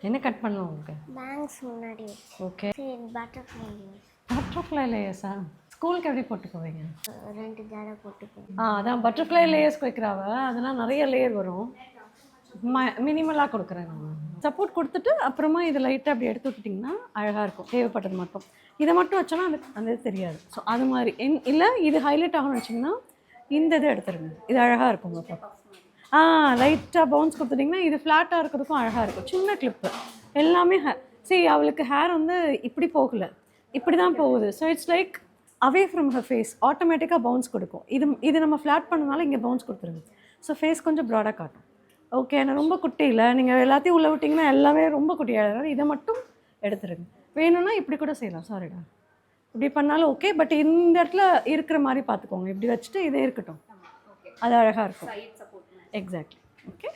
என்ன கட் பண்ணலாம் உங்களுக்கு? பேங்க்ஸ் முன்னாடி வச்சு. ஓகே. சரி பட்டர்ஃப்ளை லேயர்ஸ். பட்டர்ஃப்ளை லேயர்ஸா? ஸ்கூலுக்கு எப்படி போட்டு போவீங்க? 2 ஜடை போட்டுக்குவேன். அதான் பட்டர்ஃப்ளை லேயர்ஸ் வைக்கிறாவ, அதெல்லாம் நிறைய லேயர் வரும். மினிமலாக கொடுக்குறேன் நான். சப்போர்ட் கொடுத்துட்டு அப்புறமா இதை லைட்டாக அப்படி எடுத்து விட்டுட்டிங்கன்னா அழகாக இருக்கும். தேவைப்பட்டது மட்டும் இதை மட்டும் வச்சோன்னா அந்த இது தெரியாது. ஸோ அது மாதிரி இல்லை இது ஹைலைட் ஆகணும்னு வச்சிங்கன்னா இந்த இதை எடுத்துருங்க. இது அழகாக இருக்கும் உங்களுக்கு. லைட்டாக பவுன்ஸ் கொடுத்துட்டிங்கன்னா இது ஃப்ளாட்டாக இருக்கிறதுக்கும் அழகாக இருக்கும். சின்ன கிளிப்பு எல்லாமே சரி அவளுக்கு ஹேர் வந்து இப்படி போகலை, இப்படி தான் போகுது. So it's like away from her face ஆட்டோமேட்டிக்காக பவுன்ஸ் கொடுக்கும். இது நம்ம ஃப்ளாட் பண்ணனால இங்கே பவுன்ஸ் கொடுத்துருங்க. ஸோ ஃபேஸ் கொஞ்சம் ப்ராடாக காட்டும். ஓகே, நான் ரொம்ப குட்டி இல்லை, நீங்கள் எல்லாத்தையும் உள்ளே விட்டிங்கன்னா எல்லாமே ரொம்ப குட்டியாக. இதை மட்டும் எடுத்துருங்க. வேணும்னா இப்படி கூட செய்யலாம். சாரிடா, இப்படி பண்ணாலும் ஓகே. பட் இந்த இடத்துல இருக்கிற மாதிரி பார்த்துக்கோங்க. இப்படி வச்சுட்டு இதே இருக்கட்டும், அது அழகாக இருக்கும். எக்ஸாக்ட்லி. ஓகே.